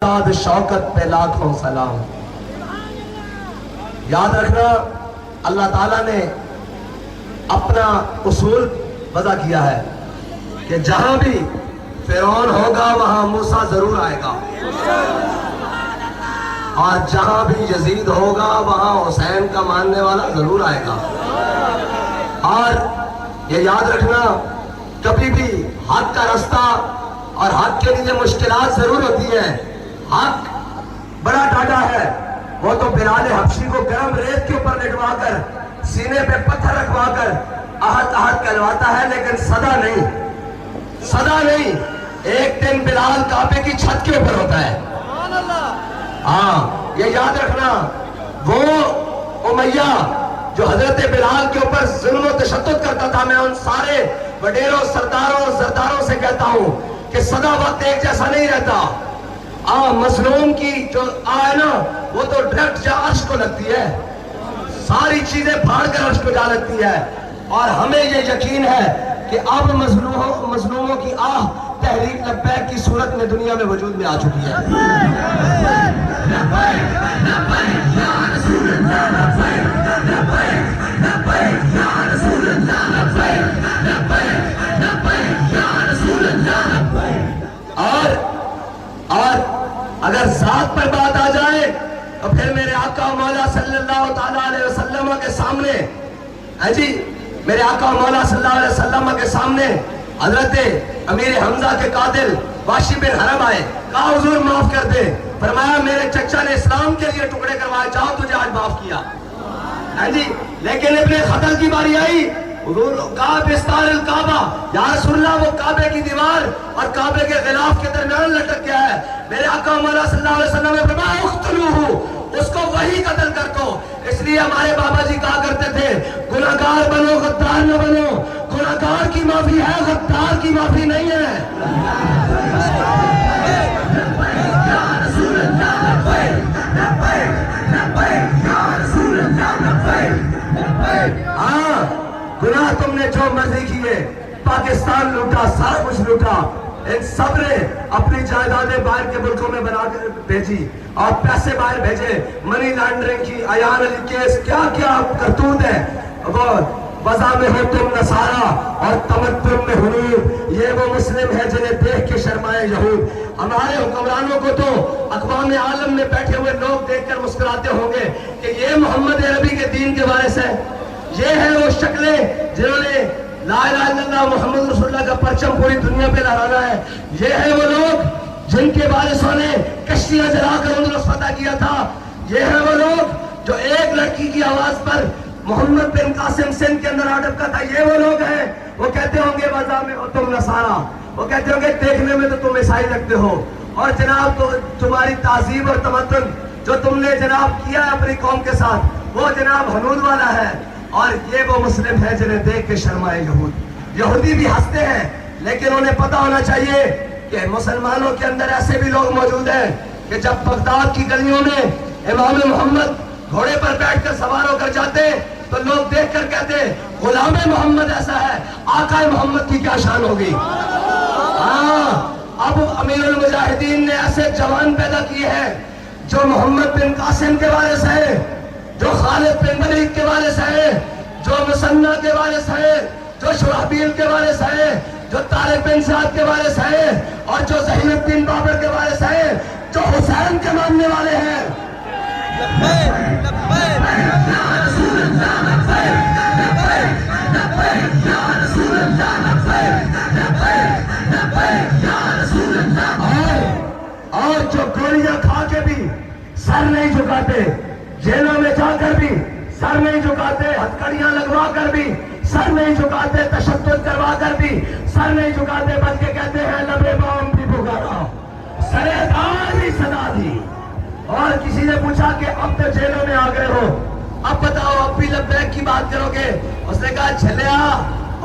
استاد شوکت پہ لاکھوں سلام. یاد رکھنا اللہ تعالیٰ نے اپنا اصول وضع کیا ہے کہ جہاں بھی فرعون ہوگا وہاں موسیٰ ضرور آئے گا, اور جہاں بھی یزید ہوگا وہاں حسین کا ماننے والا ضرور آئے گا. اور یہ یاد رکھنا کبھی بھی حق کا رستہ اور حق کے لیے مشکلات ضرور ہوتی ہیں. حق بڑا ڈاڈا ہے, وہ تو بلال حبشی کو گرم ریت کے اوپر لٹوا کر سینے پہ پتھر رکھوا کر احد احد کہلواتا ہے, لیکن صدا نہیں. ایک دن بلال کعبے کی چھت کے اوپر ہوتا ہے. ہاں یہ یاد رکھنا, وہ امیہ جو حضرت بلال کے اوپر ظلم و تشدد کرتا تھا, میں ان سارے وڈیروں سرداروں زرداروں سے کہتا ہوں کہ سدا وقت ایک جیسا نہیں رہتا. مظلوم کی جو آئے نا وہ تو ڈائریکٹ جا عرش کو لگتی ہے, ساری چیزیں پھاڑ کر عرش کو جا لگتی ہے. اور ہمیں یہ یقین ہے کہ اب مظلوموں کی آہ تحریک لبیک کی صورت میں دنیا میں وجود میں آ چکی ہے. اور اگر ذات پر بات آ جائے تو پھر میرے آقا مولا صلی اللہ تعالیٰ علیہ وسلم کے سامنے میرے آقا مولا صلی اللہ علیہ وسلم کے سامنے حضرت امیر حمزہ کے قاتل واشی بن حرب آئے, کہا حضور معاف کر دے. فرمایا میرے چچا نے اسلام کے لیے ٹکڑے کروائے, جاؤ تجھے آج معاف کیا. لیکن ابن خطل کی باری آئی, حضور کہا بستار الکعبہ, یا رسول اللہ وہ کعبے کی دیوار اور کعبے کے غلاف کے درمیان لٹک گیا ہے. میرے آقا مولا صلی اللہ علیہ وسلم نے فرمایا اقتلوہ, اس کو وہی قتل کر دو. اس لیے ہمارے بابا جی کہا کرتے تھے گناہگار بنو غدار نہ بنو. گناہگار کی معافی ہے, غدار کی معافی نہیں ہے. ہاں گناہ تم نے جو مرضی کیے, پاکستان لوٹا, سارا کچھ لوٹا, ان سب نے اپنی جائیدادیں باہر کے ملکوں میں بنا کے بھیجی اور پیسے باہر بھیجے, منی لانڈرنگ کی, ایان علی کیس, کیا کیا کرتوت ہے. وہ وضع میں ہو تم نصارہ اور تمدن میں حنوب, یہ وہ مسلم ہے جنہیں دیکھ کے شرمائے یہود. ہمارے حکمرانوں کو تو اقوام عالم میں بیٹھے ہوئے لوگ دیکھ کر مسکراتے ہوں گے کہ یہ محمد عربی کے دین کے وارث ہے. یہ ہے وہ شکلیں جنہوں نے لا الہ الا اللہ محمد رسول اللہ کا پرچم پوری دنیا پہ لہرانا ہے. یہ ہے وہ لوگ جن کے وارثوں نے کشتیاں جلا کر اندرس فتح کیا تھا. یہ ہے وہ لوگ جو ایک لڑکی کی آواز پر محمد بن قاسم سندھ کے اندر آڈب کا تھا. یہ وہ لوگ ہیں, وہ کہتے ہوں گے وضع میں ہو تم نصارہ, وہ کہتے ہوں گے دیکھنے میں تو تم عیسائی لگتے ہو, اور جناب تو تمہاری تہذیب اور تمدن جو تم نے جناب کیا ہے اپنی قوم کے ساتھ وہ جناب حنود والا ہے. اور یہ وہ مسلم ہے جنہیں دیکھ کے شرمائے یہود. یہودی بھی ہنستے ہیں, لیکن انہیں پتا ہونا چاہیے کہ مسلمانوں کے اندر ایسے بھی لوگ موجود ہیں کہ جب بغداد کی گلیوں میں امام محمد گھوڑے پر بیٹھ کر سوار ہو کر جاتے تو لوگ دیکھ کر کہتے غلام محمد ایسا ہے, آقا محمد کی کیا شان ہوگی. اب امیر المجاہدین نے ایسے جوان پیدا کیے ہیں جو محمد بن قاسم کے وارث ہیں, جو خالد بن ولید کے وارث ہیں, جو مسنہ کے وارث ہیں, جو شرحبیل کے وارث ہیں, جو طارق بن سعد کے وارث ہیں, اور جو ظہیر الدین بابر کے وارث ہیں, جو حسین کے ماننے والے ہیں. اور جو گولیاں کھا کے بھی سر نہیں جھکاتے, جیلوں میں جا کر بھی سر نہیں جھکاتے, ہتھکڑیاں لگوا کر بھی سر نہیں جھکاتے, تشدد کروا کر بھی سر نہیں جھکاتے, بلکہ کہتے ہیں لبے بام بھی پکارا, سرے دار بھی صدا دی. اور کسی نے پوچھا کہ اب تو جیلوں میں آ گئے ہو, اب بتاؤ اب بھی لبیک کی بات کرو گے؟ اس نے کہا چھلیا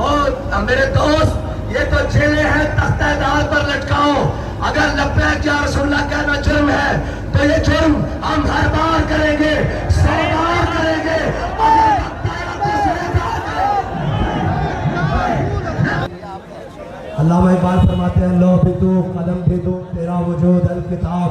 اور میرے دوست یہ تو جیلیں ہیں, تختہ دار پر لٹکاؤ. اگر لبیک یا رسول اللہ کہنا جرم ہے تو یہ جرم ہم ہر بار کریں گے, 100 بار کریں گے. علامہ اقبال فرماتے ہیں لو بھی تو قلم بھی تو تیرا وجود الکتاب,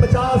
50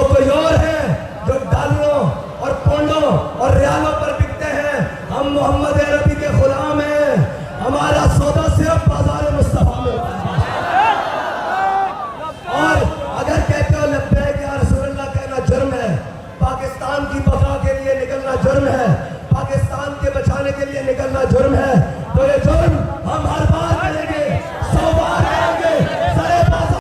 وہ کوئی اور ہے جو ڈالروں اور پونڈوں اور ریالوں پر بکتے ہیں. ہم محمد عربی کے غلام ہیں. ہمارا